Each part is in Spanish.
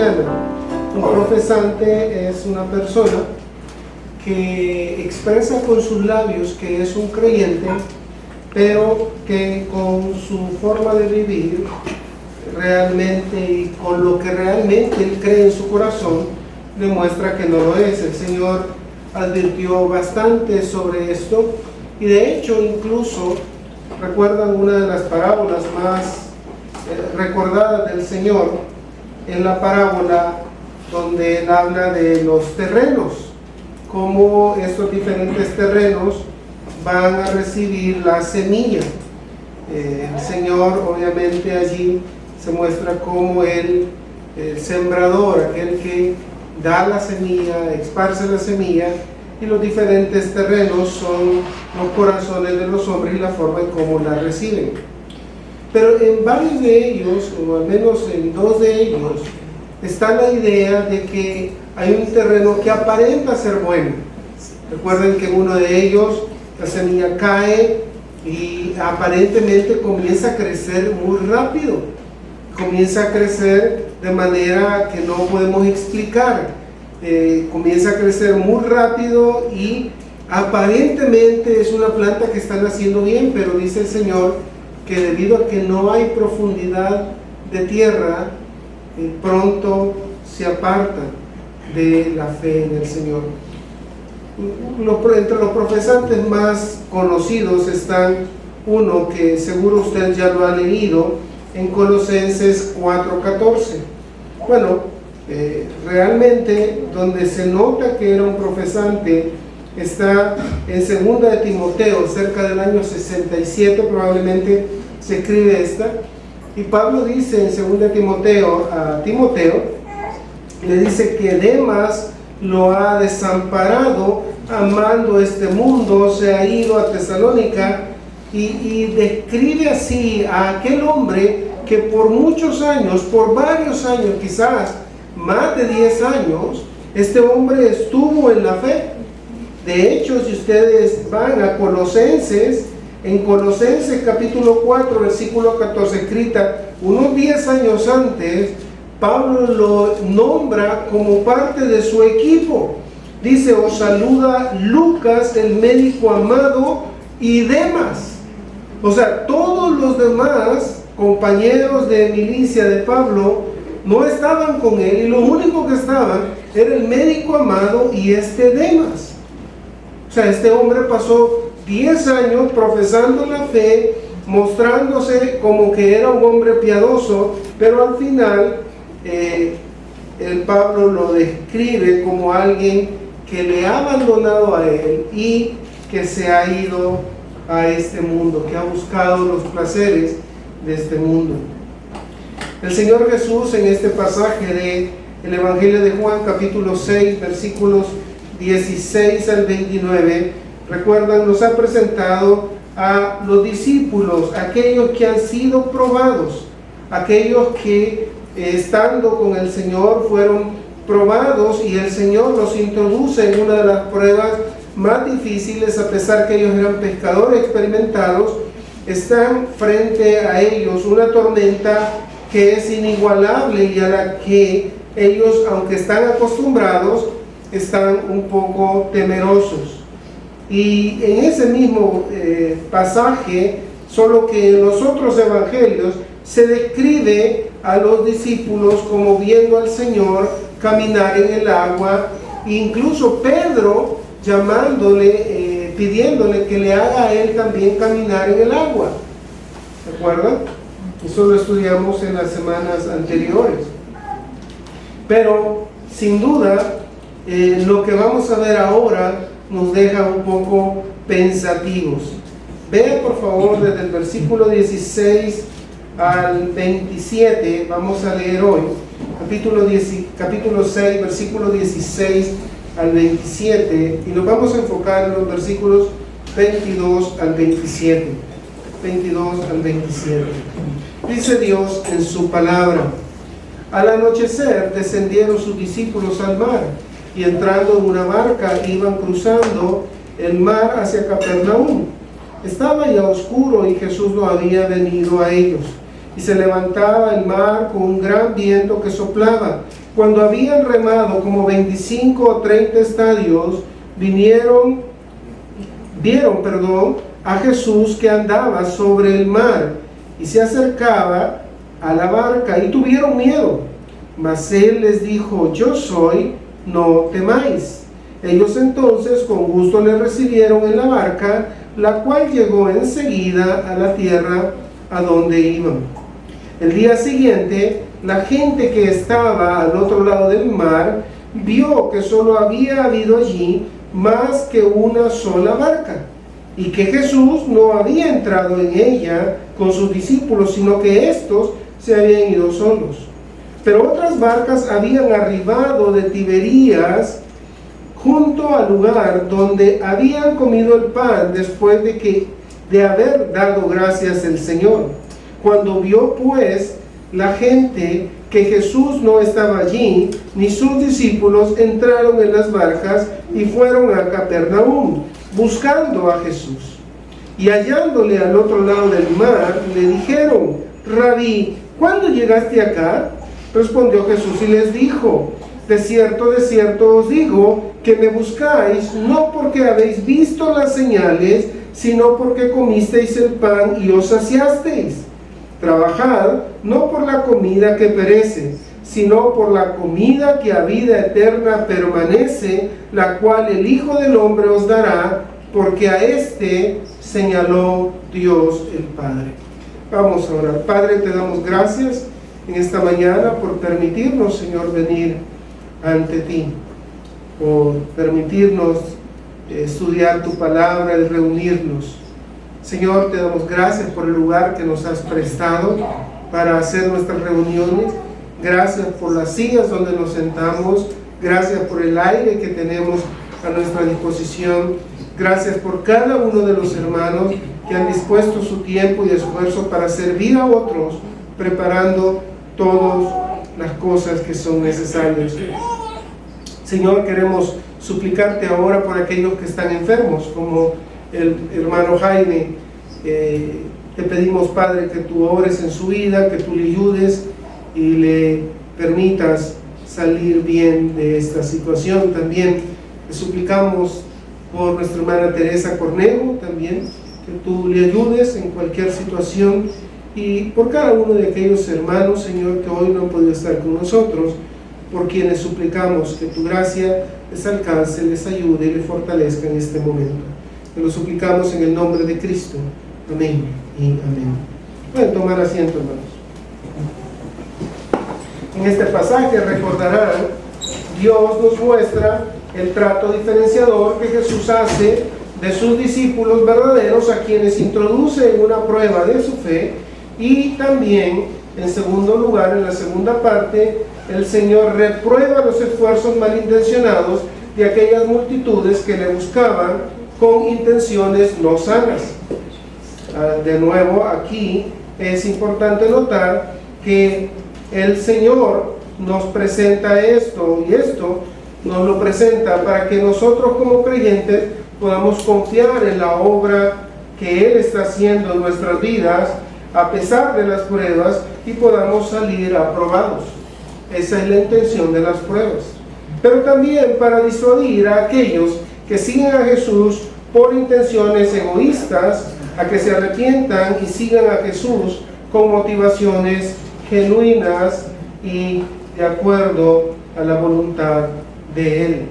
cristiana. Un profesante es una persona que expresa con sus labios que es un creyente, pero que con su forma de vivir realmente y con lo que realmente él cree en su corazón demuestra que no lo es. El Señor advirtió bastante sobre esto y de hecho incluso recuerdan una de las parábolas más recordadas del Señor, en la parábola donde él habla de los terrenos, cómo estos diferentes terrenos van a recibir la semilla. El Señor obviamente allí se muestra como el sembrador, aquel que da la semilla, esparce la semilla, y los diferentes terrenos son los corazones de los hombres y la forma en cómo la reciben. Pero en varios de ellos, o al menos en dos de ellos, está la idea de que hay un terreno que aparenta ser bueno. Recuerden que en uno de ellos la semilla cae y aparentemente comienza a crecer muy rápido. Comienza a crecer de manera que no podemos explicar. Comienza a crecer muy rápido y aparentemente es una planta que está naciendo bien, pero dice el Señor que debido a que no hay profundidad de tierra, pronto se aparta de la fe en el Señor. Entre los profesantes más conocidos están uno que seguro usted ya lo ha leído en Colosenses 4:14. Bueno, realmente donde se nota que era un profesante está en 2 de Timoteo, cerca del año 67 probablemente se escribe esta, y Pablo dice en 2 de Timoteo a Timoteo, le dice que Demas lo ha desamparado amando este mundo, se ha ido a Tesalónica, y describe así a aquel hombre que por muchos años, por varios años, quizás más de 10 años, este hombre estuvo en la fe. De hecho, si ustedes van a Colosenses, en Colosenses capítulo 4, versículo 14, escrita unos 10 años antes, Pablo lo nombra como parte de su equipo. Dice, os saluda Lucas, el médico amado, y Demas. O sea, todos los demás compañeros de milicia de Pablo no estaban con él, y lo único que estaban era el médico amado y este Demas. O sea, este hombre pasó 10 años profesando la fe, mostrándose como que era un hombre piadoso, pero al final el Pablo lo describe como alguien que le ha abandonado a él y que se ha ido a este mundo, que ha buscado los placeres de este mundo. El Señor Jesús en este pasaje del Evangelio de Juan capítulo 6 versículos 16 al 29, recuerdan, nos ha presentado a los discípulos, aquellos que han sido probados, aquellos que estando con el Señor fueron probados, y el Señor los introduce en una de las pruebas más difíciles. A pesar que ellos eran pescadores experimentados, están frente a ellos una tormenta que es inigualable y a la que ellos, aunque están acostumbrados, están un poco temerosos. Y en ese mismo pasaje, solo que en los otros evangelios, se describe a los discípulos como viendo al Señor caminar en el agua, incluso Pedro llamándole, pidiéndole que le haga a él también caminar en el agua. ¿Se acuerdan? Eso lo estudiamos en las semanas anteriores. Pero sin duda, lo que vamos a ver ahora nos deja un poco pensativos. Vea por favor desde el versículo 16 al 27, vamos a leer hoy, capítulo 6, versículo 16 al 27, y nos vamos a enfocar en los versículos 22 al 27. 22 al 27. Dice Dios en su palabra: al anochecer descendieron sus discípulos al mar, y entrando en una barca iban cruzando el mar hacia Capernaum. Estaba ya oscuro y Jesús no había venido a ellos. Y se levantaba el mar con un gran viento que soplaba, Cuando habían remado como 25 o 30 estadios, vieron a Jesús que andaba sobre el mar y se acercaba a la barca, y tuvieron miedo. Mas él les dijo: yo soy, no temáis. Ellos entonces con gusto le recibieron en la barca, la cual llegó enseguida a la tierra a donde iban. El día siguiente, la gente que estaba al otro lado del mar vio que solo había habido allí más que una sola barca, y que Jesús no había entrado en ella con sus discípulos, sino que éstos se habían ido solos. Pero otras barcas habían arribado de Tiberías junto al lugar donde habían comido el pan después de haber dado gracias al Señor. Cuando vio pues la gente que Jesús no estaba allí, ni sus discípulos, entraron en las barcas y fueron a Capernaum, buscando a Jesús. Y hallándole al otro lado del mar, le dijeron: Rabí, ¿cuándo llegaste acá? Respondió Jesús y les dijo: de cierto os digo, que me buscáis, no porque habéis visto las señales, sino porque comisteis el pan y os saciasteis. Trabajad, no por la comida que perece, sino por la comida que a vida eterna permanece, la cual el Hijo del Hombre os dará, porque a éste señaló Dios el Padre. Vamos a orar. Padre, te damos gracias en esta mañana por permitirnos, Señor, venir ante ti, por permitirnos estudiar tu palabra y reunirnos. Señor, te damos gracias por el lugar que nos has prestado para hacer nuestras reuniones. Gracias por las sillas donde nos sentamos. Gracias por el aire que tenemos a nuestra disposición. Gracias por cada uno de los hermanos que han dispuesto su tiempo y esfuerzo para servir a otros, preparando todas las cosas que son necesarias. Señor, queremos suplicarte ahora por aquellos que están enfermos, como el hermano Jaime. Te pedimos, Padre, que tú ores en su vida, que tú le ayudes y le permitas salir bien de esta situación. También te suplicamos por nuestra hermana Teresa Cornejo, también que tú le ayudes en cualquier situación, y por cada uno de aquellos hermanos, Señor, que hoy no han podido estar con nosotros, por quienes suplicamos que tu gracia les alcance, les ayude y les fortalezca en este momento. Te lo suplicamos en el nombre de Cristo. Amén y amén. Pueden tomar asiento, hermanos. En este pasaje, recordarán, Dios nos muestra el trato diferenciador que Jesús hace de sus discípulos verdaderos, a quienes introduce en una prueba de su fe. Y también, en segundo lugar, en la segunda parte, el Señor reprueba los esfuerzos malintencionados de aquellas multitudes que le buscaban con intenciones no sanas. De nuevo, aquí es importante notar que el Señor nos presenta esto, y esto nos lo presenta para que nosotros como creyentes podamos confiar en la obra que Él está haciendo en nuestras vidas a pesar de las pruebas, y podamos salir aprobados. Esa es la intención de las pruebas. Pero también para disuadir a aquellos que siguen a Jesús por intenciones egoístas, a que se arrepientan y sigan a Jesús con motivaciones genuinas y de acuerdo a la voluntad de Él.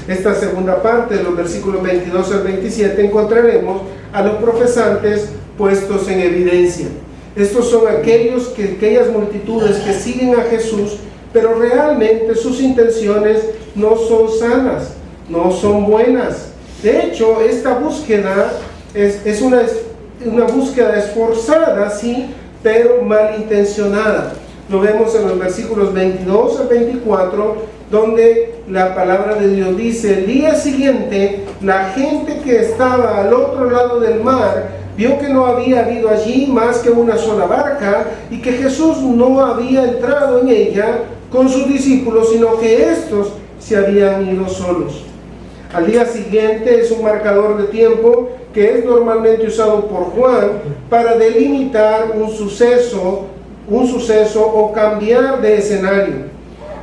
Esta segunda parte, de los versículos 22 al 27, encontraremos a los profesantes puestos en evidencia. Estos son aquellas multitudes que siguen a Jesús, pero realmente sus intenciones no son sanas, no son buenas. De hecho, esta búsqueda es una búsqueda esforzada, sí, pero malintencionada. Lo vemos en los versículos 22 al 24, donde la palabra de Dios dice: el día siguiente, la gente que estaba al otro lado del mar vio que no había habido allí más que una sola barca, y que Jesús no había entrado en ella con sus discípulos, sino que éstos se habían ido solos. Al día siguiente es un marcador de tiempo que es normalmente usado por Juan para delimitar un suceso o cambiar de escenario.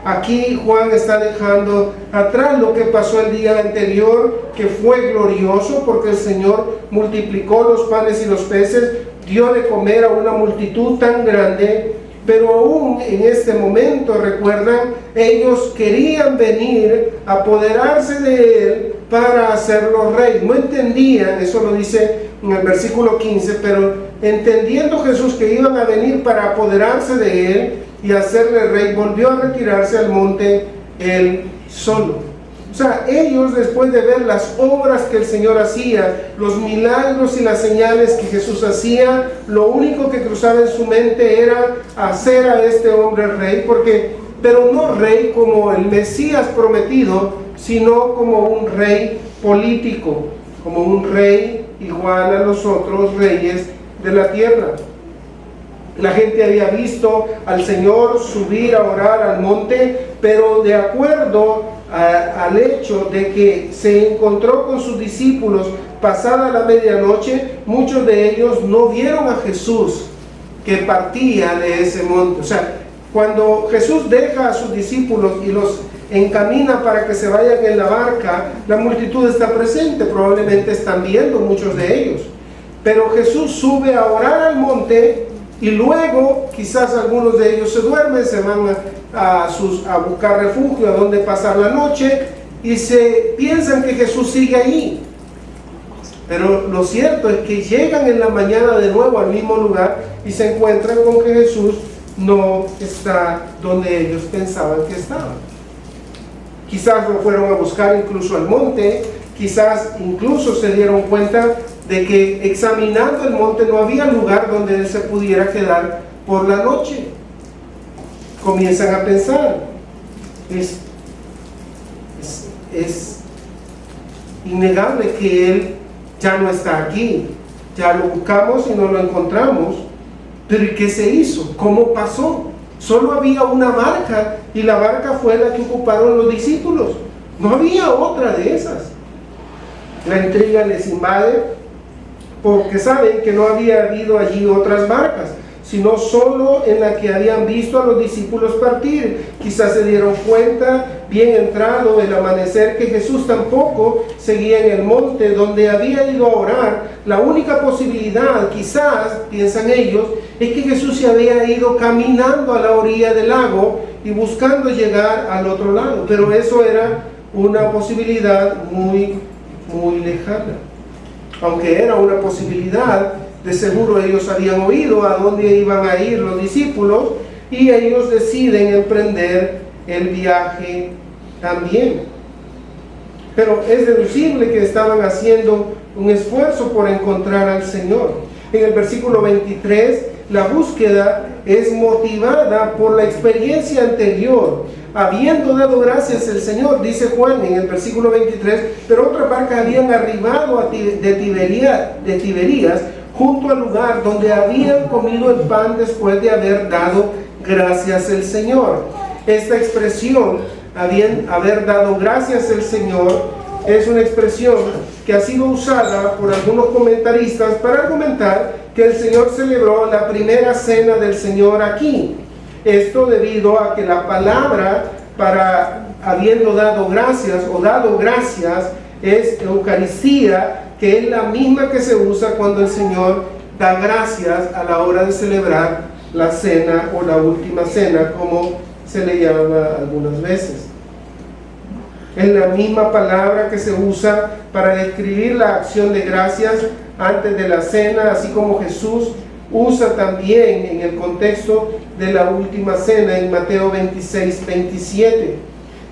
aquí Juan está dejando atrás lo que pasó el día anterior, que fue glorioso porque el Señor multiplicó los panes y los peces, dio de comer a una multitud tan grande. Pero aún en este momento, recuerdan, ellos querían venir a apoderarse de él para hacerlo rey. No entendían, eso lo dice en el versículo 15, pero entendiendo Jesús que iban a venir para apoderarse de él y hacerle rey, volvió a retirarse al monte él solo. O sea, ellos, después de ver las obras que el Señor hacía, los milagros y las señales que Jesús hacía, lo único que cruzaba en su mente era hacer a este hombre rey, pero no rey como el Mesías prometido, sino como un rey político, como un rey igual a los otros reyes de la tierra. La gente había visto al Señor subir a orar al monte, pero de acuerdo al hecho de que se encontró con sus discípulos pasada la medianoche, muchos de ellos no vieron a Jesús que partía de ese monte. O sea, cuando Jesús deja a sus discípulos y los encamina para que se vayan en la barca, la multitud está presente, probablemente están viendo muchos de ellos. Pero Jesús sube a orar al monte y luego quizás algunos de ellos se duermen, se van a buscar refugio, a donde pasar la noche, y se piensan que Jesús sigue ahí. Pero lo cierto es que llegan en la mañana de nuevo al mismo lugar y se encuentran con que Jesús no está donde ellos pensaban que estaba. Quizás lo fueron a buscar incluso al monte, quizás incluso se dieron cuenta de que examinando el monte no había lugar donde él se pudiera quedar por la noche. Comienzan a pensar, es innegable que él ya no está aquí, ya lo buscamos y no lo encontramos, pero ¿y qué se hizo? ¿Cómo pasó? Solo había una barca y la barca fue la que ocuparon los discípulos, no había otra de esas. La intriga les invade porque saben que no había habido allí otras barcas, sino solo en la que habían visto a los discípulos partir. Quizás se dieron cuenta, bien entrado el amanecer, que Jesús tampoco seguía en el monte donde había ido a orar. La única posibilidad, quizás, piensan ellos, es que Jesús se había ido caminando a la orilla del lago y buscando llegar al otro lado. Pero eso era una posibilidad muy lejana. Aunque era una posibilidad, de seguro ellos habían oído a dónde iban a ir los discípulos y ellos deciden emprender el viaje también. Pero es deducible que estaban haciendo un esfuerzo por encontrar al Señor. En el versículo 23, la búsqueda es motivada por la experiencia anterior. Habiendo dado gracias el Señor, dice Juan en el versículo 23, pero otras barcas habían arribado de Tiberías, junto al lugar donde habían comido el pan después de haber dado gracias al Señor. Esta expresión, haber dado gracias al Señor, es una expresión que ha sido usada por algunos comentaristas para argumentar que el Señor celebró la primera cena del Señor aquí. Esto debido a que la palabra para habiendo dado gracias o dado gracias es Eucaristía, que es la misma que se usa cuando el Señor da gracias a la hora de celebrar la cena o la última cena, como se le llama algunas veces. Es la misma palabra que se usa para describir la acción de gracias antes de la cena, así como Jesús usa también en el contexto de la última cena en Mateo 26-27.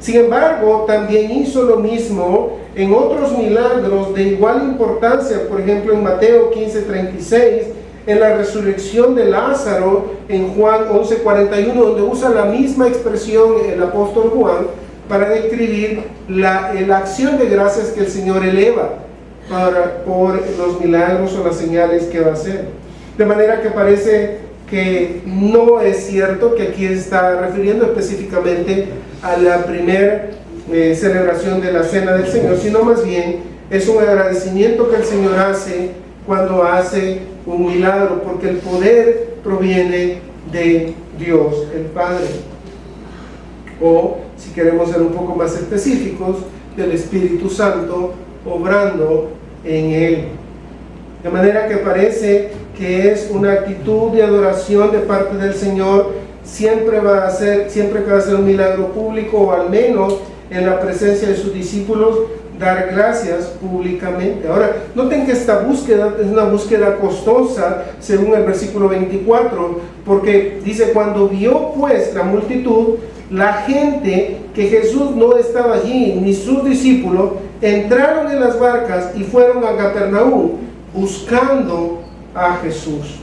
Sin embargo, también hizo lo mismo en otros milagros de igual importancia, por ejemplo en Mateo 15:36, en la resurrección de Lázaro, en Juan 11:41, donde usa la misma expresión el apóstol Juan para describir la acción de gracias que el Señor eleva por los milagros o las señales que va a hacer. De manera que parece que no es cierto que aquí está refiriendo específicamente a la primera celebración de la Cena del Señor, sino más bien es un agradecimiento que el Señor hace cuando hace un milagro, porque el poder proviene de Dios, el Padre. o, si queremos ser un poco más específicos, del Espíritu Santo obrando en él. De manera que parece que es una actitud de adoración de parte del Señor. Siempre que va a ser un milagro público, o al menos en la presencia de sus discípulos, dar gracias públicamente. Ahora, noten que esta búsqueda es una búsqueda costosa, según el versículo 24, porque dice: cuando vio pues la multitud, la gente, que Jesús no estaba allí, ni sus discípulos, entraron en las barcas y fueron a Capernaum buscando a Jesús.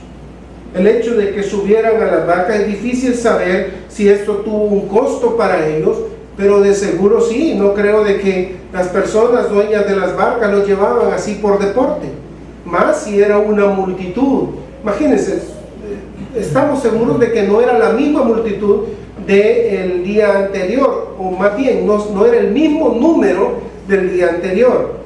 El hecho de que subieran a las barcas, es difícil saber si esto tuvo un costo para ellos, pero de seguro sí. No creo de que las personas dueñas de las barcas los llevaban así por deporte, más si era una multitud. Imagínense, estamos seguros de que no era la misma multitud del día anterior, o más bien no era el mismo número del día anterior.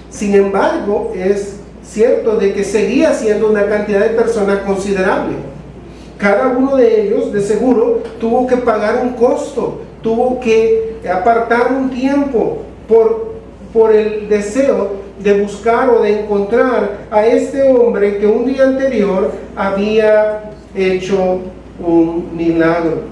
Sin embargo, es cierto de que seguía siendo una cantidad de personas considerable. Cada uno de ellos de seguro tuvo que pagar un costo, tuvo que apartar un tiempo por el deseo de buscar o de encontrar a este hombre que un día anterior había hecho un milagro.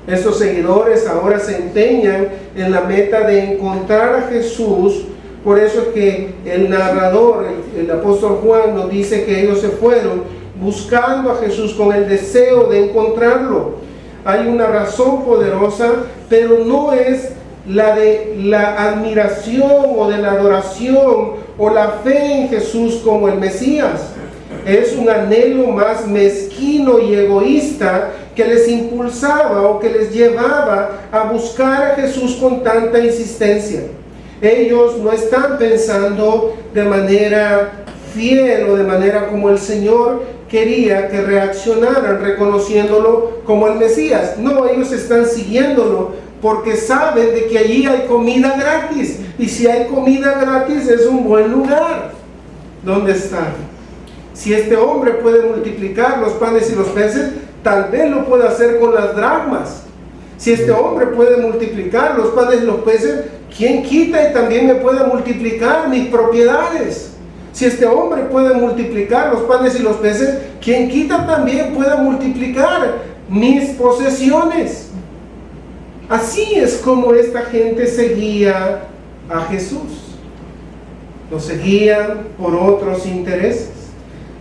Estos seguidores ahora se empeñan en la meta de encontrar a Jesús. Por eso es que el narrador, el apóstol Juan, nos dice que ellos se fueron buscando a Jesús con el deseo de encontrarlo. Hay una razón poderosa, pero no es la de la admiración o de la adoración o la fe en Jesús como el Mesías. Es un anhelo más mezquino y egoísta que les impulsaba o que les llevaba a buscar a Jesús con tanta insistencia. Ellos no están pensando de manera fiel o de manera como el Señor quería que reaccionaran, reconociéndolo como el Mesías. No, ellos están siguiéndolo porque saben de que allí hay comida gratis. Y si hay comida gratis, es un buen lugar donde estar. Si este hombre puede multiplicar los panes y los peces, tal vez lo pueda hacer con las dracmas. Si este hombre puede multiplicar los panes y los peces, ¿quién quita y también me pueda multiplicar mis propiedades? Si este hombre puede multiplicar los panes y los peces, ¿quién quita también pueda multiplicar mis posesiones? Así es como esta gente seguía a Jesús. Lo seguían por otros intereses.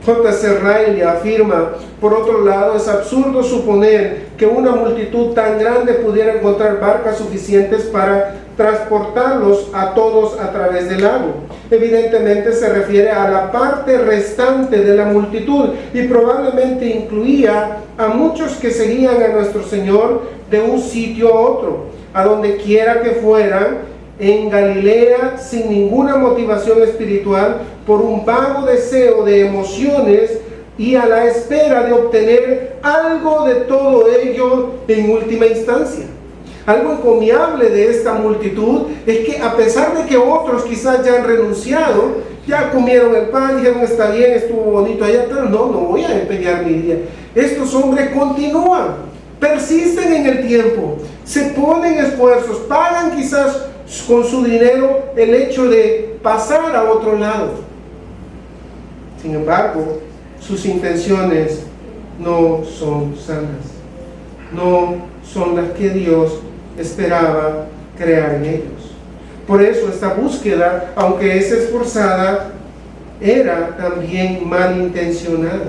J.C. Riley afirma: por otro lado, es absurdo suponer que una multitud tan grande pudiera encontrar barcas suficientes para transportarlos a todos a través del lago. Evidentemente se refiere a la parte restante de la multitud y probablemente incluía a muchos que seguían a nuestro Señor de un sitio a otro, a donde quiera que fueran, en Galilea, sin ninguna motivación espiritual, por un vago deseo de emociones y a la espera de obtener algo de todo ello en última instancia. Algo encomiable de esta multitud es que, a pesar de que otros quizás ya han renunciado, ya comieron el pan, dijeron está bien, estuvo bonito allá, pero no voy a empeñar mi día. Estos hombres continúan, persisten en el tiempo, se ponen esfuerzos, pagan quizás con su dinero el hecho de pasar a otro lado. Sin embargo, sus intenciones no son sanas, no son las que Dios esperaba crear en ellos. Por eso esta búsqueda, aunque es esforzada, era también malintencionada.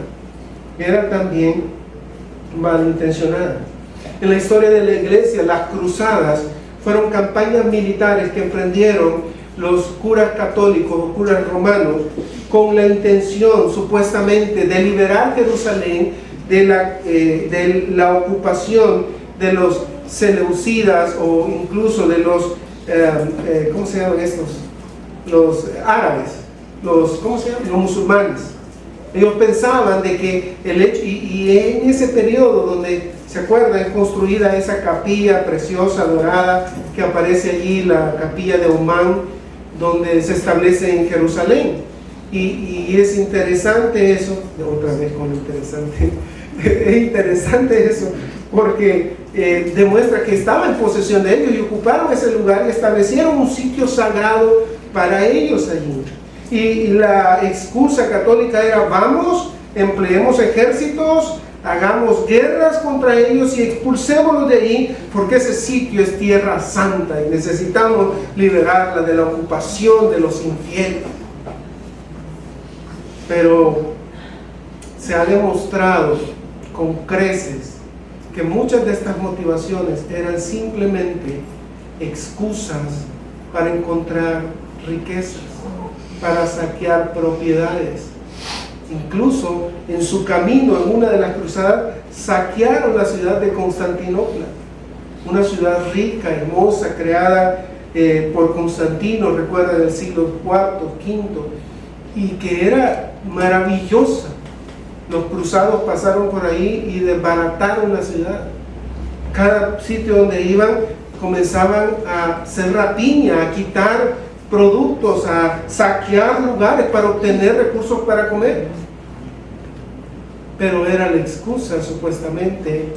En la historia de la iglesia, las cruzadas fueron campañas militares que emprendieron los curas católicos o curas romanos con la intención supuestamente de liberar Jerusalén de la ocupación de los seleucidas o incluso de los ¿cómo se llaman estos? Los árabes, los musulmanes. Ellos pensaban de que el hecho, y en ese periodo donde, ¿se acuerdan? Es construida esa capilla preciosa, dorada, que aparece allí, la capilla de Omán, donde se establece en Jerusalén. Y es interesante eso, otra vez con lo interesante, es interesante eso, porque demuestra que estaba en posesión de ellos y ocuparon ese lugar y establecieron un sitio sagrado para ellos allí. Y la excusa católica era: vamos, empleemos ejércitos, hagamos guerras contra ellos y expulsémoslos de ahí, porque ese sitio es tierra santa y necesitamos liberarla de la ocupación de los infieles. Pero se ha demostrado con creces que muchas de estas motivaciones eran simplemente excusas para encontrar riquezas, para saquear propiedades. Incluso en su camino, en una de las cruzadas, saquearon la ciudad de Constantinopla, una ciudad rica, hermosa, creada por Constantino, recuerda, del siglo IV, V, y que era maravillosa. Los cruzados pasaron por ahí y desbarataron la ciudad. Cada sitio donde iban comenzaban a hacer rapiña, a quitar productos, a saquear lugares para obtener recursos para comer. Pero era la excusa, supuestamente,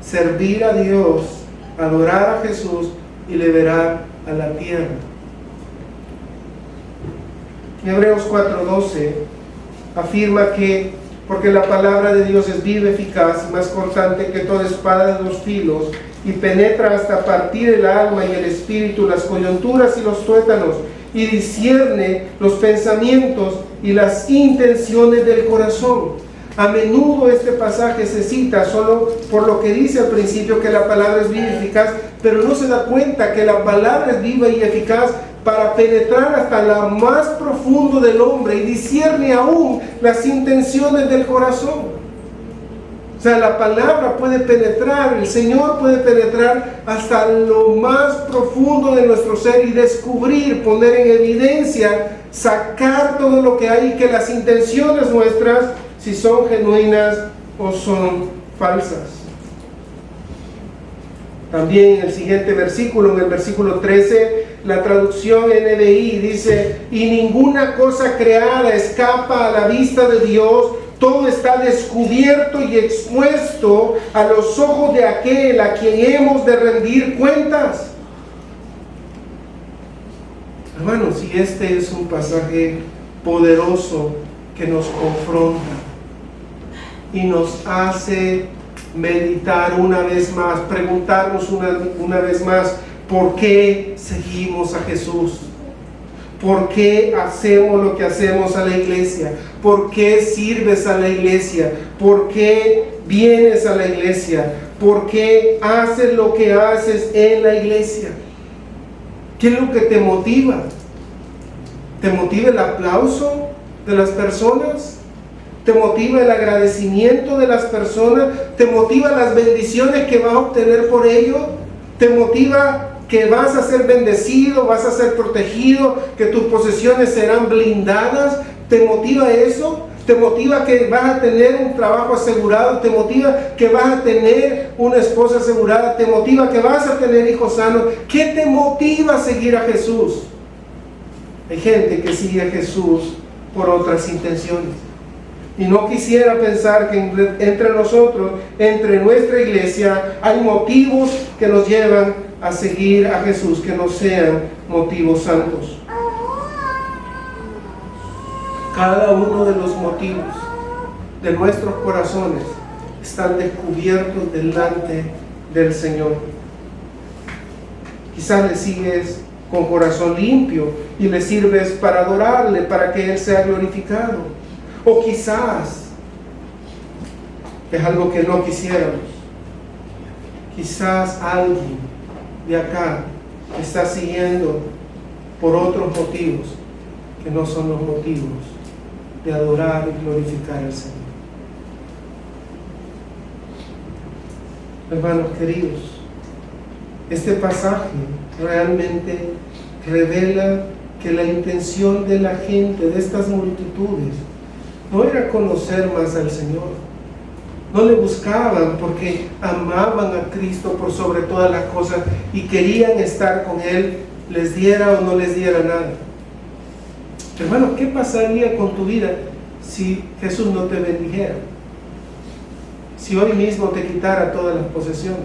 servir a Dios, adorar a Jesús y liberar a la tierra. Hebreos 4:12 afirma que porque la palabra de Dios es viva, eficaz, más cortante que toda espada de 2 filos, y penetra hasta partir el alma y el espíritu, las coyunturas y los tuétanos, y discierne los pensamientos y las intenciones del corazón. A menudo este pasaje se cita solo por lo que dice al principio, que la palabra es viva y eficaz, pero no se da cuenta que la palabra es viva y eficaz para penetrar hasta lo más profundo del hombre y discierne aún las intenciones del corazón. O sea, la palabra puede penetrar, el Señor puede penetrar hasta lo más profundo de nuestro ser y descubrir, poner en evidencia, sacar todo lo que hay, y que las intenciones nuestras, si son genuinas o son falsas. También en el siguiente versículo, en el versículo 13, la traducción NBI dice: y ninguna cosa creada escapa a la vista de Dios, todo está descubierto y expuesto a los ojos de aquel a quien hemos de rendir cuentas. Hermanos, si este es un pasaje poderoso que nos confronta y nos hace meditar una vez más, preguntarnos una vez más, ¿por qué seguimos a Jesús? ¿Por qué hacemos lo que hacemos a la iglesia? ¿Por qué sirves a la iglesia? ¿Por qué vienes a la iglesia? ¿Por qué haces lo que haces en la iglesia? ¿Qué es lo que te motiva? ¿Te motiva el aplauso de las personas? ¿Te motiva el agradecimiento de las personas? ¿Te motiva las bendiciones que vas a obtener por ello? ¿Te motiva que vas a ser bendecido, vas a ser protegido, que tus posesiones serán blindadas? ¿Te motiva eso? ¿Te motiva que vas a tener un trabajo asegurado? ¿Te motiva que vas a tener una esposa asegurada? ¿Te motiva que vas a tener hijos sanos? ¿Qué te motiva a seguir a Jesús? Hay gente que sigue a Jesús por otras intenciones. Y no quisiera pensar que entre nosotros, entre nuestra iglesia, hay motivos que nos llevan a seguir a Jesús, que no sean motivos santos. Cada uno de los motivos de nuestros corazones están descubiertos delante del Señor. Quizás le sigues con corazón limpio y le sirves para adorarle, para que Él sea glorificado. O quizás es algo que no quisiéramos. Quizás alguien de acá está siguiendo por otros motivos que no son los motivos de adorar y glorificar al Señor. Hermanos queridos, este pasaje realmente revela que la intención de la gente, de estas multitudes, no era conocer más al Señor. No le buscaban porque amaban a Cristo por sobre todas las cosas y querían estar con Él, les diera o no les diera nada. Hermano, ¿qué pasaría con tu vida si Jesús no te bendijera? Si hoy mismo te quitara todas las posesiones,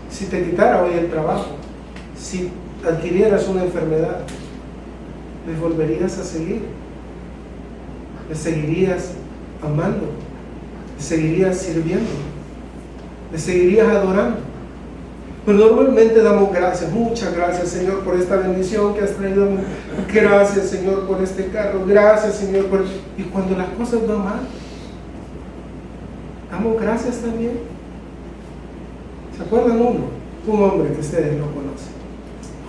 si te quitara hoy el trabajo, si adquirieras una enfermedad, ¿le volverías a seguir? ¿Le seguirías amando? ¿Le seguirías sirviendo? ¿Le seguirías adorando? Pero normalmente damos gracias, muchas gracias, Señor, por esta bendición que has traído. Gracias, Señor, por este carro. Gracias, Señor, por... Y cuando las cosas van mal, damos gracias también. ¿Se acuerdan un hombre que ustedes no conocen?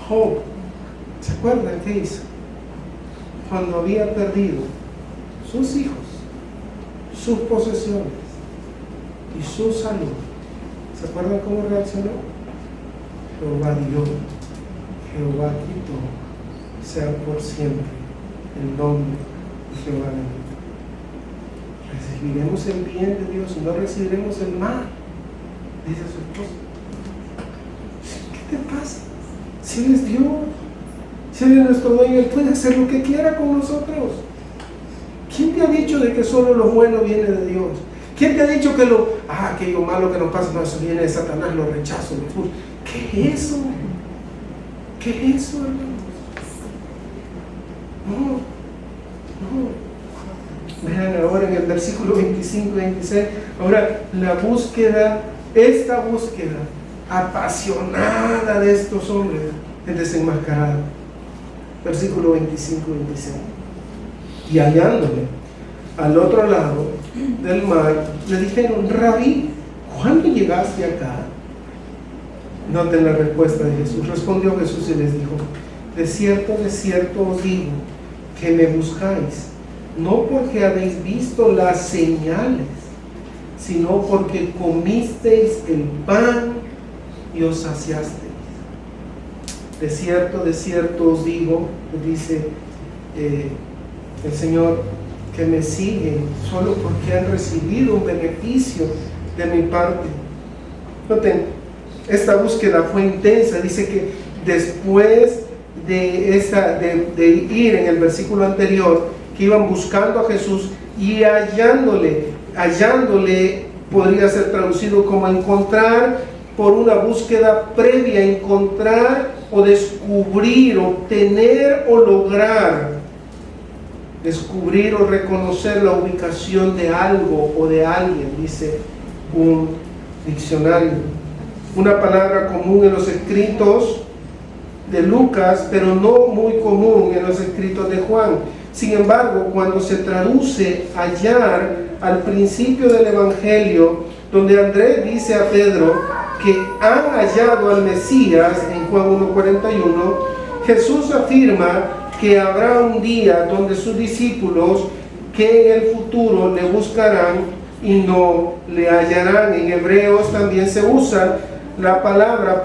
Job. ¿Se acuerdan qué hizo? Cuando había perdido sus hijos, sus posesiones y su salud. ¿Se acuerdan cómo reaccionó? Jehová dio, Jehová quitó, sea por siempre el nombre de Jehová bendito. Recibiremos el bien de Dios, no recibiremos el mal, dice su esposa. ¿Qué te pasa? Si Él es Dios, si Él es nuestro dueño, Él puede hacer lo que quiera con nosotros. ¿Quién te ha dicho de que solo lo bueno viene de Dios? ¿Quién te ha dicho que aquello malo que nos pasa, no, eso viene de Satanás, lo rechazo, lo juro? ¿Qué es eso? ¿Qué es eso, hermanos? No. Vean ahora en el versículo 25 y 26, ahora esta búsqueda apasionada de estos hombres es desenmascarada. Versículo 25 y 26. Y hallándole al otro lado del mar, le dijeron: Rabí, ¿cuándo llegaste acá? Noten la respuesta de Jesús. Respondió Jesús y les dijo: de cierto os digo, que me buscáis, no porque habéis visto las señales, sino porque comisteis el pan y os saciasteis. De cierto os digo, dice el Señor, que me siguen solo porque han recibido un beneficio de mi parte. Noten, esta búsqueda fue intensa. Dice que después de ir en el versículo anterior, que iban buscando a Jesús y hallándole podría ser traducido como encontrar, por una búsqueda previa, encontrar o descubrir, obtener o lograr, descubrir o reconocer la ubicación de algo o de alguien, dice un diccionario. Una palabra común en los escritos de Lucas, pero no muy común en los escritos de Juan. Sin embargo, cuando se traduce hallar al principio del Evangelio, donde Andrés dice a Pedro que han hallado al Mesías en Juan 1:41, Jesús afirma que habrá un día donde sus discípulos, que en el futuro le buscarán y no le hallarán. En Hebreos también se usa la palabra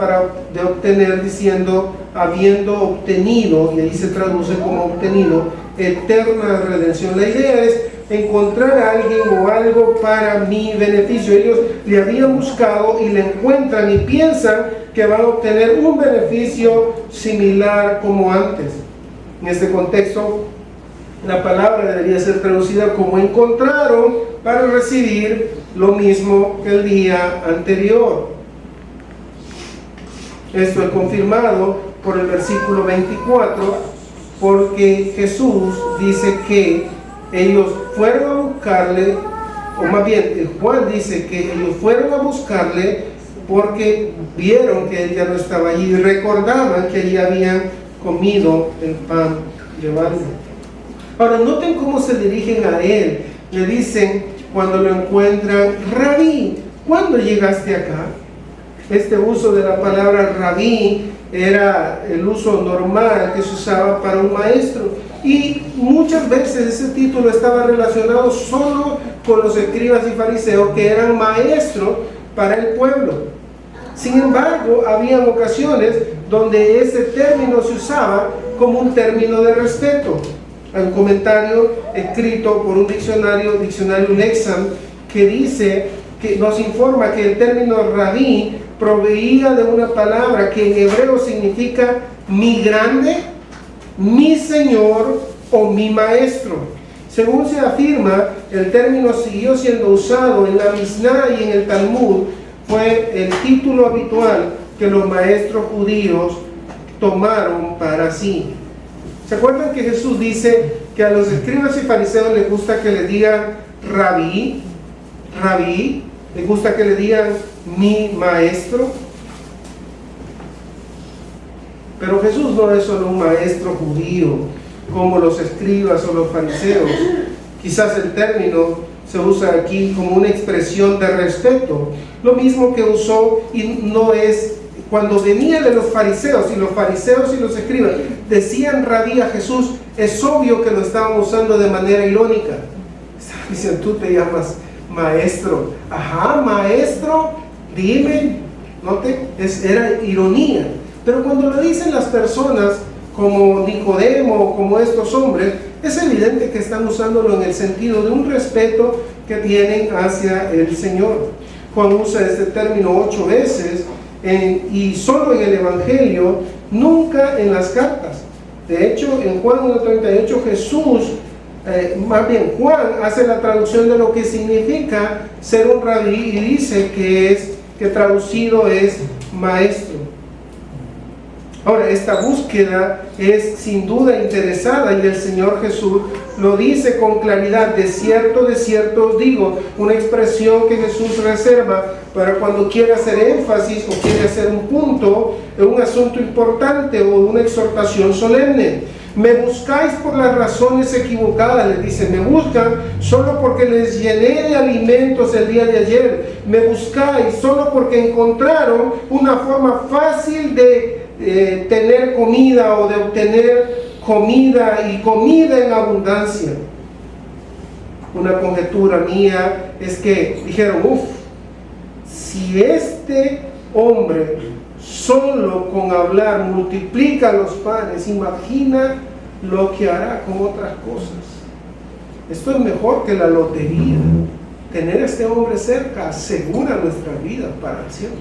de obtener, diciendo habiendo obtenido, y ahí se traduce como obtenido, eterna redención. La idea es encontrar a alguien o algo para mi beneficio. Ellos le habían buscado y le encuentran y piensan que van a obtener un beneficio similar como antes. En este contexto, la palabra debería ser traducida como encontraron para recibir lo mismo que el día anterior. Esto es confirmado por el versículo 24, porque Jesús dice que ellos fueron a buscarle, o más bien Juan dice que ellos fueron a buscarle porque vieron que él ya no estaba allí y recordaban que allí habían comido el pan de balde. Ahora noten cómo se dirigen a él. Le dicen cuando lo encuentran: Rabí, ¿cuándo llegaste acá? Este uso de la palabra rabí era el uso normal que se usaba para un maestro, y muchas veces ese título estaba relacionado solo con los escribas y fariseos, que eran maestros para el pueblo. Sin embargo, había ocasiones donde ese término se usaba como un término de respeto. Hay un comentario escrito por un diccionario Lexham, que dice, que nos informa que el término rabí proveía de una palabra que en hebreo significa mi grande mi Señor o mi Maestro. Según se afirma, el término siguió siendo usado en la Misná y en el Talmud. Fue el título habitual que los maestros judíos tomaron para sí. ¿Se acuerdan que Jesús dice que a los escribas y fariseos les gusta que le digan rabí? Rabí, les gusta que le digan mi maestro. Pero Jesús no es solo un maestro judío como los escribas o los fariseos. Quizás el término se usa aquí como una expresión de respeto, lo mismo que usó, y no es cuando venía de los fariseos y los escribas decían rabí a Jesús, es obvio que lo estaban usando de manera irónica. Estaban diciendo, tú te llamas maestro, ajá, maestro, dime, note, era ironía. Pero cuando lo dicen las personas como Nicodemo, como estos hombres, es evidente que están usándolo en el sentido de un respeto que tienen hacia el Señor. Juan usa este término 8 veces, y solo en el Evangelio, nunca en las cartas. De hecho, en Juan 1:38 Jesús, más bien Juan, hace la traducción de lo que significa ser un rabí y dice que traducido es maestro. Ahora, esta búsqueda es sin duda interesada y el Señor Jesús lo dice con claridad. De cierto os digo, una expresión que Jesús reserva para cuando quiere hacer énfasis o quiere hacer un punto en un asunto importante o una exhortación solemne. Me buscáis por las razones equivocadas, les dice, me buscan solo porque les llené de alimentos el día de ayer. Me buscáis solo porque encontraron una forma fácil de tener comida o de obtener comida y comida en abundancia. Una conjetura mía es que dijeron, si este hombre solo con hablar multiplica los panes, imagina lo que hará con otras cosas. Esto es mejor que la lotería. Tener a este hombre cerca asegura nuestra vida para el cielo.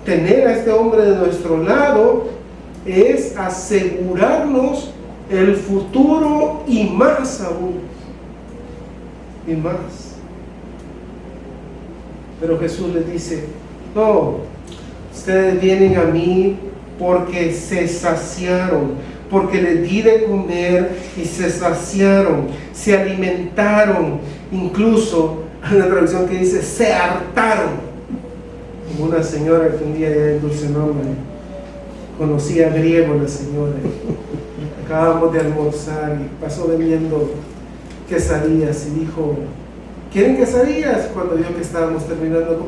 Tener a este hombre de nuestro lado es asegurarnos el futuro y más aún. Y más. Pero Jesús les dice, no, ustedes vienen a mí porque se saciaron, porque les di de comer y se saciaron, se alimentaron, incluso hay una traducción que dice se hartaron. Como una señora que un día en Dulce Nombre conocía griego, la señora, acabamos de almorzar y pasó vendiendo quesadillas y dijo, ¿quieren quesadillas? Cuando vio que estábamos terminando,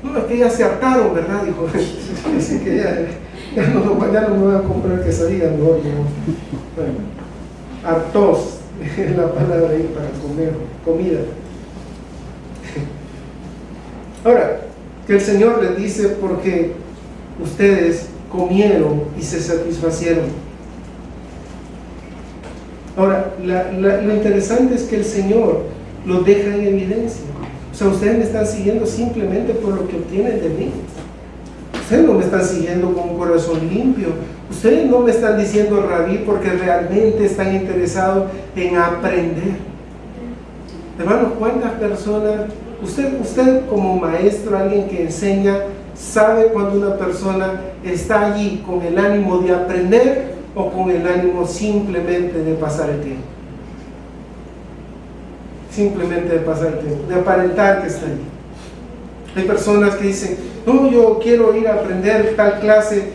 no, es que ya se hartaron, ¿verdad? Dijo, así que ya no me voy a comprar quesadillas, no. Bueno, hartos es la palabra ahí para comer, comida. Ahora, que el Señor les dice porque ustedes comieron y se satisfacieron. Ahora, lo interesante es que el Señor los deja en evidencia. O sea, ustedes me están siguiendo simplemente por lo que obtienen de mí. Ustedes no me están siguiendo con un corazón limpio. Ustedes no me están diciendo rabí porque realmente están interesados en aprender. Hermanos, ¿cuántas personas, usted como maestro, alguien que enseña, sabe cuando una persona está allí con el ánimo de aprender o con el ánimo simplemente de pasar el tiempo? Simplemente de pasar el tiempo, de aparentar que está allí. Hay personas que dicen, no, yo quiero ir a aprender tal clase,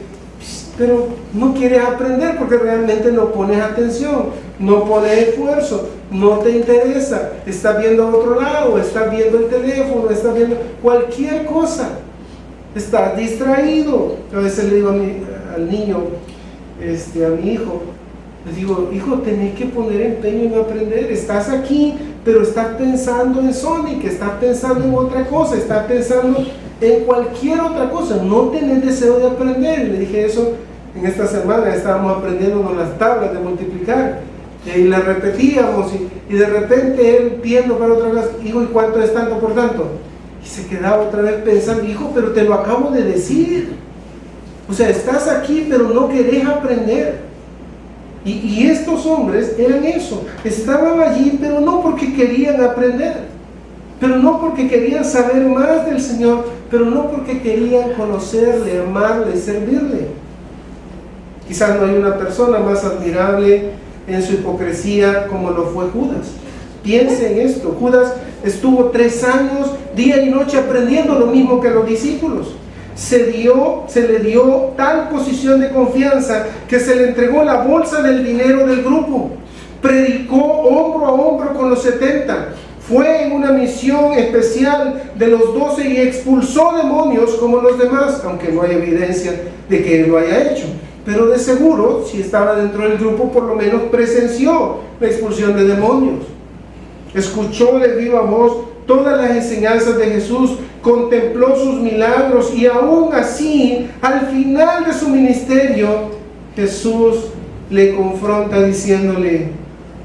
pero no quieres aprender porque realmente no pones atención, no pones esfuerzo, no te interesa, estás viendo a otro lado, estás viendo el teléfono, estás viendo cualquier cosa, estás distraído. A veces le digo al niño, a mi hijo, les digo, hijo, tenés que poner empeño en aprender. Estás aquí, pero estás pensando en Sonic, estás pensando en otra cosa, estás pensando en cualquier otra cosa, no tenés deseo de aprender. Y le dije eso en esta semana, estábamos aprendiendo las tablas de multiplicar, y le repetíamos, y de repente él viendo para otra vez, hijo, ¿y cuánto es tanto por tanto? Y se quedaba otra vez pensando, hijo, pero te lo acabo de decir. O sea, estás aquí, pero no querés aprender. Y estos hombres eran eso, estaban allí, pero no porque querían aprender, pero no porque querían saber más del Señor, pero no porque querían conocerle, amarle, servirle. Quizás no hay una persona más admirable en su hipocresía como lo fue Judas. Piense en esto, Judas estuvo 3 años, día y noche, aprendiendo lo mismo que los discípulos. Se le dio tal posición de confianza que se le entregó la bolsa del dinero del grupo. Predicó hombro a hombro con los 70. Fue en una misión especial de los 12 y expulsó demonios como los demás, aunque no hay evidencia de que él lo haya hecho. Pero de seguro, si estaba dentro del grupo, por lo menos presenció la expulsión de demonios. Escuchó de viva voz todas las enseñanzas de Jesús, contempló sus milagros y aún así, al final de su ministerio, Jesús le confronta diciéndole,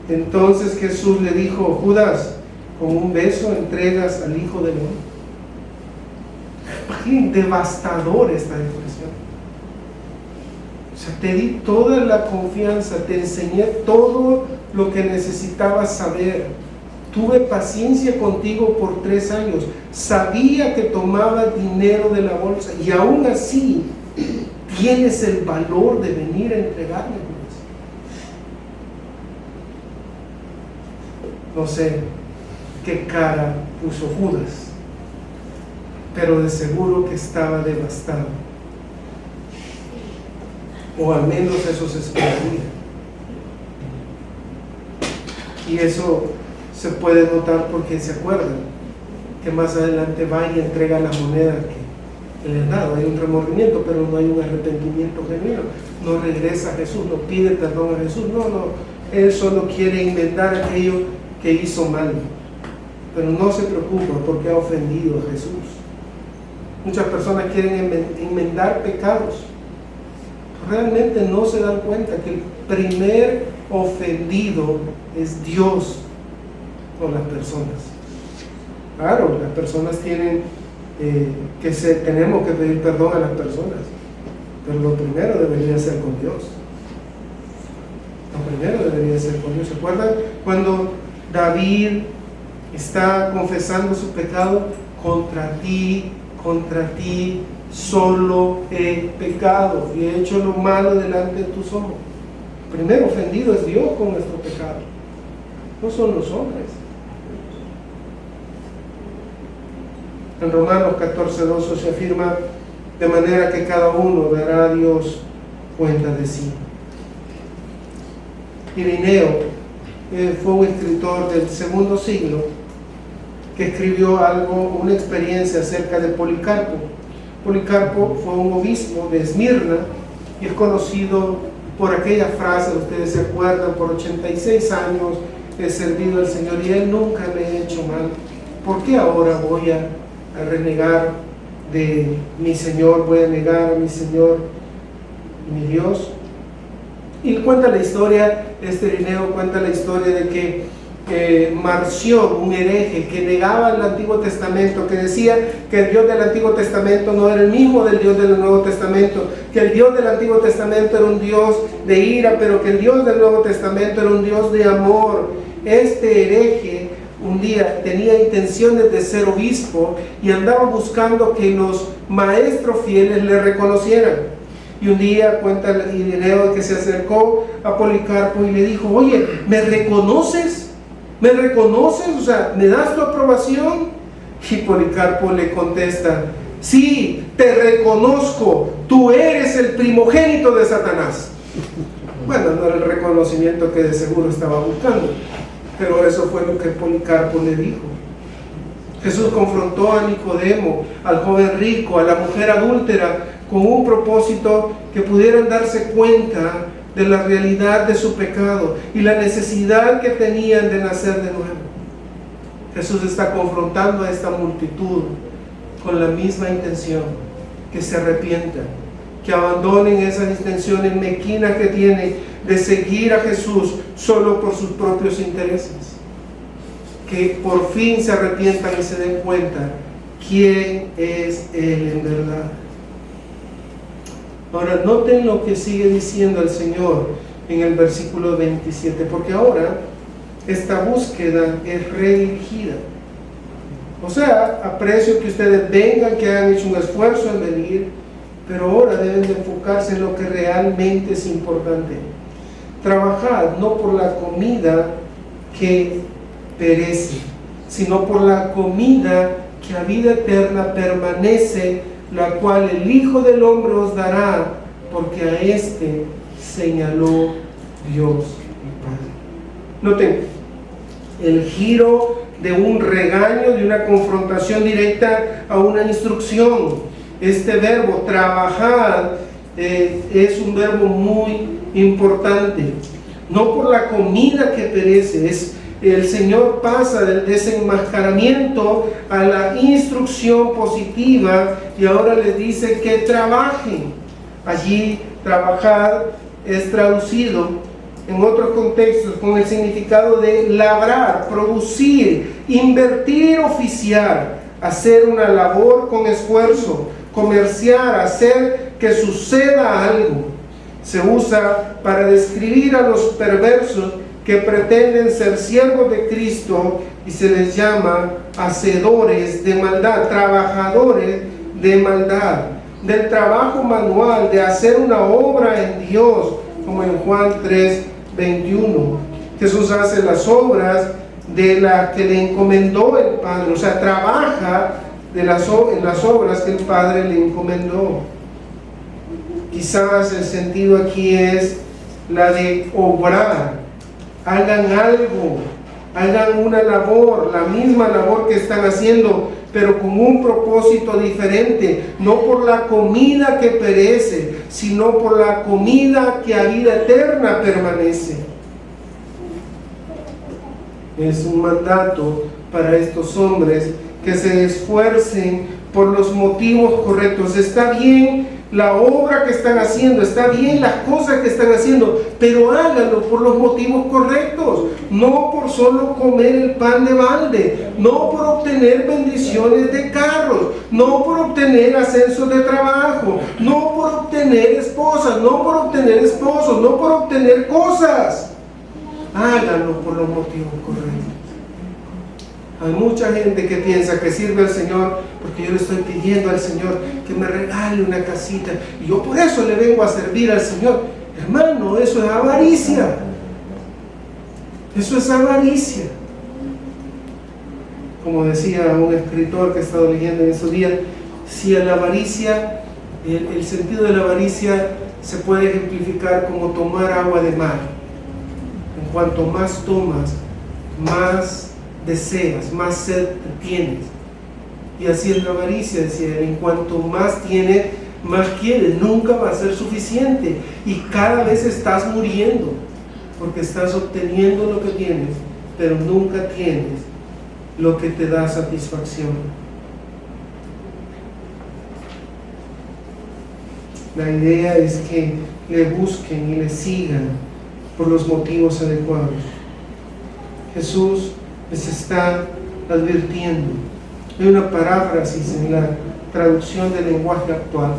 entonces Jesús le dijo, Judas, con un beso entregas al Hijo del Hombre. Qué devastador esta expresión. O sea, te di toda la confianza, te enseñé todo lo que necesitabas saber. Tuve paciencia contigo por 3 años. Sabía que tomabas dinero de la bolsa y aún así tienes el valor de venir a entregarme. No sé qué cara puso Judas, pero de seguro que estaba devastado. O al menos eso se esperaría. Y eso se puede notar porque se acuerdan que más adelante va y entrega la moneda que le han dado. Hay un remordimiento, pero no hay un arrepentimiento genuino. No regresa a Jesús, no pide perdón a Jesús. No, él solo quiere inventar aquello que hizo mal. Pero no se preocupa porque ha ofendido a Jesús. Muchas personas quieren enmendar pecados. Realmente no se dan cuenta que el primer ofendido es Dios, o las personas. Claro, las personas tienen tenemos que pedir perdón a las personas, pero lo primero debería ser con Dios. Lo primero debería ser con Dios. ¿Se acuerdan cuando David está confesando su pecado? Contra ti solo he pecado y he hecho lo malo delante de tus ojos. Primero ofendido es Dios con nuestro pecado, no son los hombres. En Romanos 14:12 se afirma, de manera que cada uno dará a Dios cuenta de sí. Irineo fue un escritor del segundo siglo que escribió una experiencia acerca de Policarpo. Policarpo fue un obispo de Esmirna y es conocido por aquella frase, ustedes se acuerdan, por 86 años he servido al Señor y Él nunca me ha hecho mal. ¿Por qué ahora voy a renegar de mi Señor? Voy a negar a mi Señor, mi Dios. Y cuenta la historia, Irineo cuenta la historia de que Marción, un hereje que negaba el Antiguo Testamento, que decía que el Dios del Antiguo Testamento no era el mismo del Dios del Nuevo Testamento, que el Dios del Antiguo Testamento era un Dios de ira, pero que el Dios del Nuevo Testamento era un Dios de amor. Este hereje un día tenía intenciones de ser obispo y andaba buscando que los maestros fieles le reconocieran. Y un día cuenta Irineo que se acercó a Policarpo y le dijo, oye, ¿me reconoces? ¿Me reconoces? O sea, ¿me das tu aprobación? Y Policarpo le contesta, sí, te reconozco, tú eres el primogénito de Satanás. Bueno, no era el reconocimiento que de seguro estaba buscando, pero eso fue lo que Policarpo le dijo. Jesús confrontó a Nicodemo, al joven rico, a la mujer adúltera, con un propósito que pudieran darse cuenta de la realidad de su pecado y la necesidad que tenían de nacer de nuevo. Jesús está confrontando a esta multitud con la misma intención, que se arrepientan, que abandonen esas intenciones mezquinas que tienen de seguir a Jesús solo por sus propios intereses, que por fin se arrepientan y se den cuenta quién es Él en verdad. Ahora noten lo que sigue diciendo el Señor en el versículo 27, porque ahora esta búsqueda es redirigida. O sea, aprecio que ustedes vengan, que hayan hecho un esfuerzo en venir, pero ahora deben de enfocarse en lo que realmente es importante. Trabajad no por la comida que perece, sino por la comida que a vida eterna permanece, la cual el Hijo del Hombre os dará, porque a este señaló Dios el Padre. Noten el giro de un regaño, de una confrontación directa a una instrucción. Este verbo, trabajar, es un verbo muy importante. No por la comida que perece, el Señor pasa del desenmascaramiento a la instrucción positiva y ahora les dice que trabajen. Allí trabajar es traducido en otros contextos con el significado de labrar, producir, invertir, oficiar, hacer una labor con esfuerzo, comerciar, hacer que suceda algo. Se usa para describir a los perversos que pretenden ser siervos de Cristo y se les llama hacedores de maldad, trabajadores de maldad, del trabajo manual, de hacer una obra en Dios, como en Juan 3:21. Jesús hace las obras de las que le encomendó el Padre, o sea, trabaja en las obras que el Padre le encomendó. Quizás el sentido aquí es la de obrar. Hagan algo, hagan una labor, la misma labor que están haciendo, pero con un propósito diferente, no por la comida que perece, sino por la comida que a vida eterna permanece. Es un mandato para estos hombres que se esfuercen por los motivos correctos. Está bien la obra que están haciendo, está bien las cosas que están haciendo, pero háganlo por los motivos correctos, no por solo comer el pan de balde, no por obtener bendiciones de carros, no por obtener ascensos de trabajo, no por obtener esposas, no por obtener esposos, no por obtener cosas. Háganlo por los motivos correctos. Hay mucha gente que piensa que sirve al Señor porque yo le estoy pidiendo al Señor que me regale una casita y yo por eso le vengo a servir al Señor. Hermano, eso es avaricia. Eso es avaricia. Como decía un escritor que he estado leyendo en esos días, si a la avaricia, el sentido de la avaricia se puede ejemplificar como tomar agua de mar. En cuanto más tomas, más deseas, más sed tienes. Y así es la avaricia, decía, en cuanto más tienes, más quieres, nunca va a ser suficiente y cada vez estás muriendo porque estás obteniendo lo que tienes, pero nunca tienes lo que te da satisfacción. La idea es que le busquen y le sigan por los motivos adecuados. Jesús les está advirtiendo. Hay una paráfrasis en la traducción del lenguaje actual,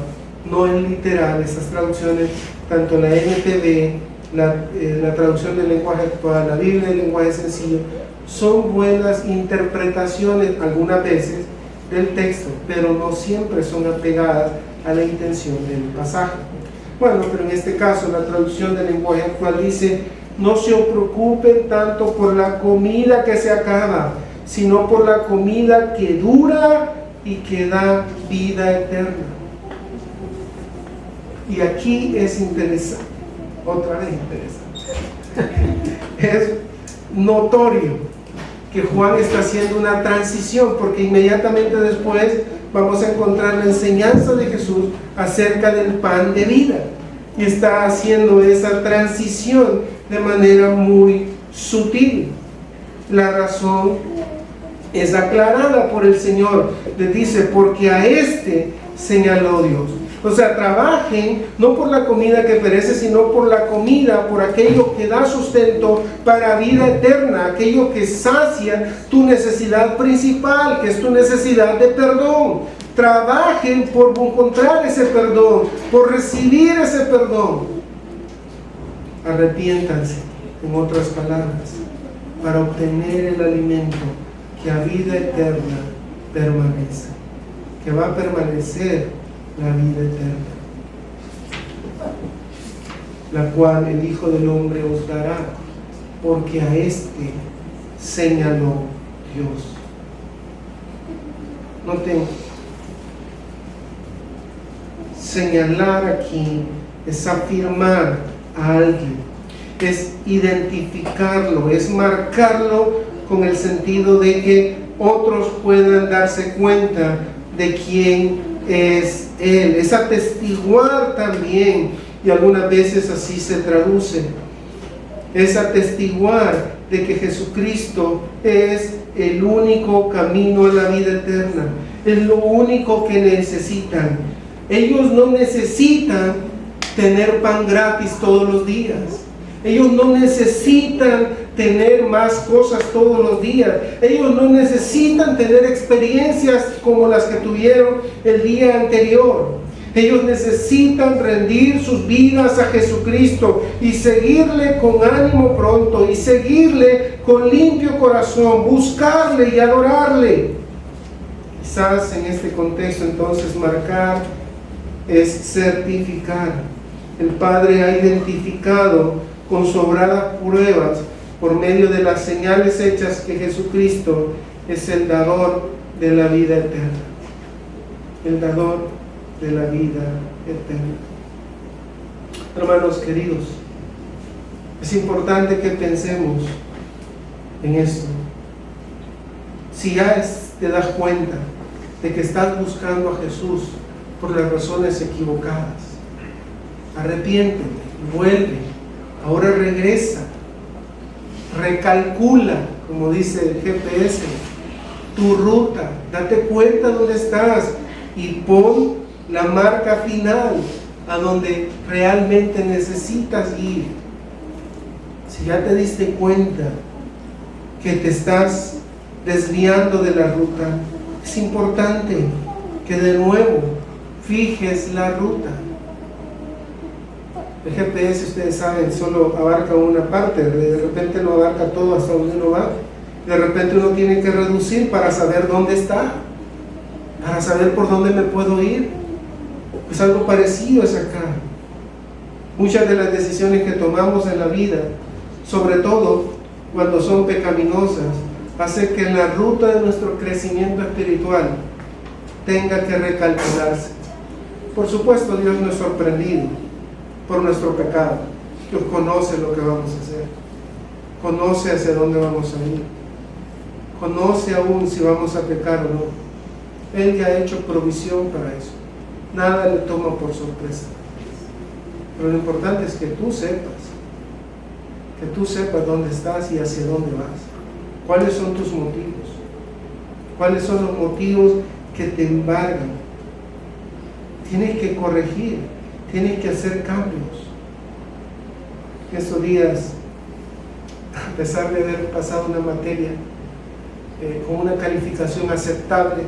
no en literal. Estas traducciones, tanto la NTV, la traducción del lenguaje actual, la Biblia del lenguaje sencillo, son buenas interpretaciones algunas veces del texto, pero no siempre son apegadas a la intención del pasaje. Bueno, pero en este caso la traducción del lenguaje actual dice: no se preocupen tanto por la comida que se acaba, sino por la comida que dura y que da vida eterna. Y aquí es interesante, otra vez interesante, es notorio que Juan está haciendo una transición, porque inmediatamente después vamos a encontrar la enseñanza de Jesús acerca del pan de vida, y está haciendo esa transición de manera muy sutil. La razón es aclarada por el Señor. Les dice: porque a este señaló Dios. O sea, trabajen no por la comida que perece, sino por la comida, por aquello que da sustento para vida eterna, aquello que sacia tu necesidad principal, que es tu necesidad de perdón. Trabajen por encontrar ese perdón, por recibir ese perdón. Arrepiéntanse, en otras palabras, para obtener el alimento que a vida eterna permanece, que va a permanecer la vida eterna, la cual el Hijo del Hombre os dará, porque a este señaló Dios. Noten, señalar aquí es afirmar a alguien, es identificarlo, es marcarlo con el sentido de que otros puedan darse cuenta de quién es Él, es atestiguar también, y algunas veces así se traduce, es atestiguar de que Jesucristo es el único camino a la vida eterna, es lo único que necesitan. Ellos no necesitan tener pan gratis todos los días. Ellos no necesitan tener más cosas todos los días. Ellos no necesitan tener experiencias como las que tuvieron el día anterior. Ellos necesitan rendir sus vidas a Jesucristo y seguirle con ánimo pronto y seguirle con limpio corazón, buscarle y adorarle. Quizás en este contexto entonces marcar es certificar. El Padre ha identificado con sobradas pruebas por medio de las señales hechas que Jesucristo es el dador de la vida eterna. El dador de la vida eterna. Hermanos queridos, es importante que pensemos en esto. Si ya te das cuenta de que estás buscando a Jesús por las razones equivocadas, arrepiéntete, vuelve, ahora regresa, recalcula, como dice el GPS, tu ruta, date cuenta dónde estás y pon la marca final a donde realmente necesitas ir. Si ya te diste cuenta que te estás desviando de la ruta, es importante que de nuevo fijes la ruta. El GPS, ustedes saben, solo abarca una parte, de repente no abarca todo hasta donde uno va. De repente uno tiene que reducir para saber dónde está, para saber por dónde me puedo ir. Pues algo parecido es acá. Muchas de las decisiones que tomamos en la vida, sobre todo cuando son pecaminosas, hace que la ruta de nuestro crecimiento espiritual tenga que recalcularse. Por supuesto, Dios no es sorprendido por nuestro pecado. Dios conoce lo que vamos a hacer, conoce hacia dónde vamos a ir, conoce aún si vamos a pecar o no. Él ya ha hecho provisión para eso. Nada le toma por sorpresa. Pero lo importante es que tú sepas dónde estás y hacia dónde vas. ¿Cuáles son tus motivos? ¿Cuáles son los motivos que te embargan? Tienes que corregir, tienes que hacer cambios. Estos días, a pesar de haber pasado una materia con una calificación aceptable,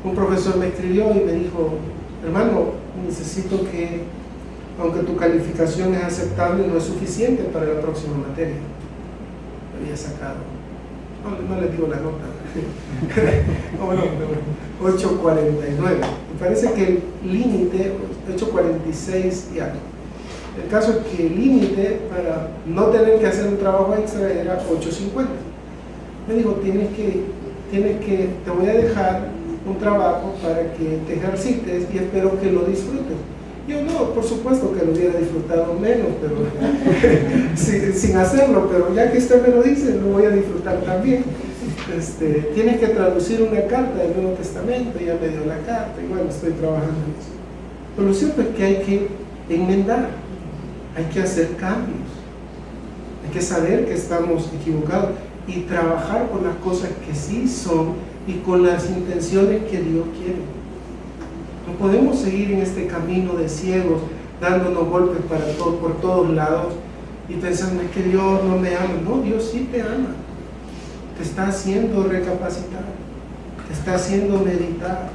un profesor me escribió y me dijo: hermano, necesito que, aunque tu calificación es aceptable, no es suficiente para la próxima materia. Lo había sacado, no les digo la nota, 8.49. Me parece que el límite, 8.46 y algo. El caso es que el límite para no tener que hacer un trabajo extra era 8.50. Me dijo: tienes que, te voy a dejar un trabajo para que te ejercites y espero que lo disfrutes. Yo no, por supuesto que lo hubiera disfrutado menos, pero sin hacerlo, pero ya que usted me lo dice, lo voy a disfrutar también. Tienes que traducir una carta del Nuevo Testamento, ya me dio la carta y bueno, estoy trabajando en eso. Pero lo cierto es que hay que enmendar, hay que hacer cambios, hay que saber que estamos equivocados y trabajar con las cosas que sí son y con las intenciones que Dios quiere. No podemos seguir en este camino de ciegos, dándonos golpes por todos lados y pensando que Dios no me ama. No, Dios sí te ama. Te está haciendo recapacitar, te está haciendo meditar.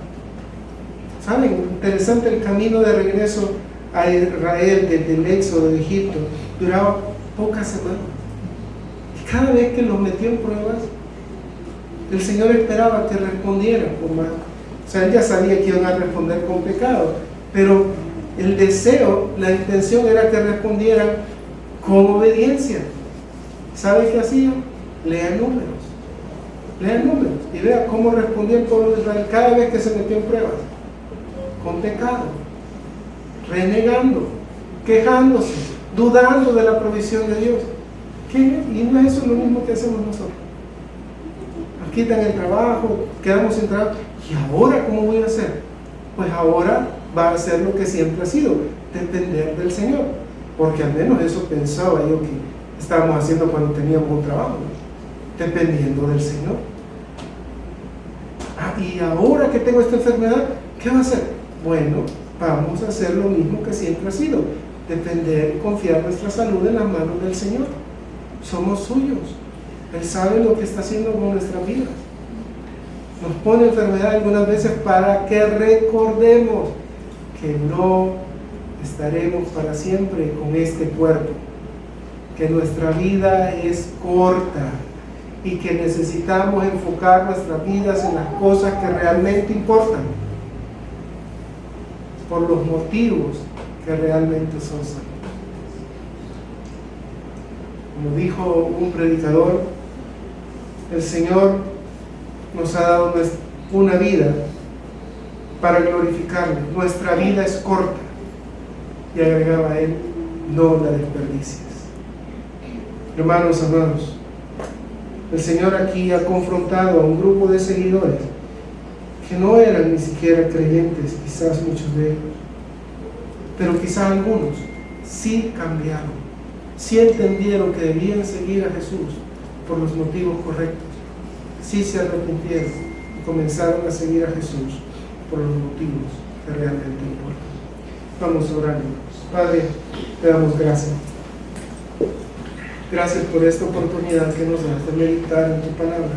¿Saben? Interesante el camino de regreso a Israel desde el éxodo de Egipto duraba pocas semanas. Y cada vez que los metió en pruebas, el Señor esperaba que respondieran con más. O sea, Él ya sabía que iban a responder con pecado, pero el deseo, la intención era que respondieran con obediencia. ¿Sabe qué hacían? Lean números y vea cómo respondía el pueblo de Israel cada vez que se metió en pruebas: con pecado, renegando, quejándose, dudando de la provisión de Dios. ¿Qué? Y no es eso lo mismo que hacemos nosotros. Nos quitan el trabajo, quedamos sin trabajo. ¿Y ahora cómo voy a hacer? Pues ahora va a ser lo que siempre ha sido: depender del Señor. Porque al menos eso pensaba yo que estábamos haciendo cuando teníamos un trabajo, ¿no? Dependiendo del Señor. Y ahora que tengo esta enfermedad, ¿qué va a hacer? Bueno, vamos a hacer lo mismo que siempre ha sido: depender y confiar nuestra salud en las manos del Señor. Somos suyos. Él sabe lo que está haciendo con nuestras vidas. Nos pone enfermedad algunas veces para que recordemos que no estaremos para siempre con este cuerpo, que nuestra vida es corta y que necesitamos enfocar nuestras vidas en las cosas que realmente importan, por los motivos que realmente son sanos. Como dijo un predicador, el Señor nos ha dado una vida para glorificarle. Nuestra vida es corta. Y agregaba a él: no la desperdicies. Hermanos amados, el Señor aquí ha confrontado a un grupo de seguidores que no eran ni siquiera creyentes, quizás muchos de ellos, pero quizás algunos sí cambiaron, sí entendieron que debían seguir a Jesús por los motivos correctos, sí se arrepintieron y comenzaron a seguir a Jesús por los motivos que realmente importan. Vamos a orar. Padre, te damos gracias. Gracias por esta oportunidad que nos das de meditar en tu palabra,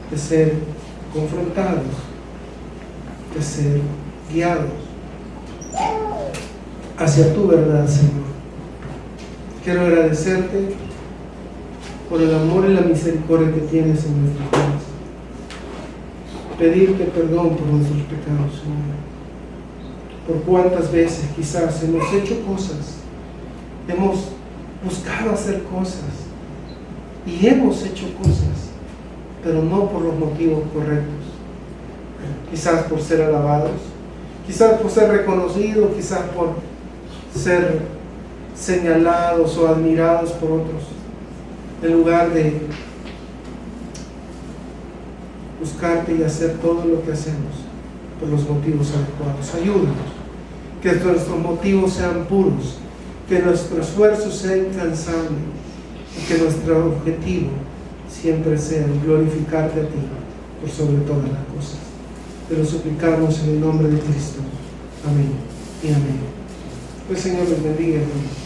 de ser confrontados, de ser guiados hacia tu verdad, Señor. Quiero agradecerte por el amor y la misericordia que tienes en nuestras vidas. Pedirte perdón por nuestros pecados, Señor. Por cuántas veces quizás hemos hecho cosas, hemos buscado hacer cosas y hemos hecho cosas, pero no por los motivos correctos. Quizás por ser alabados, quizás por ser reconocidos, quizás por ser señalados o admirados por otros, en lugar de buscarte y hacer todo lo que hacemos por los motivos adecuados. Ayúdanos, que nuestros motivos sean puros, que nuestro esfuerzo sea incansable y que nuestro objetivo siempre sea glorificarte a ti por sobre todas las cosas. Te lo suplicamos en el nombre de Cristo. Amén y amén. Pues Señor les bendiga, hermanos.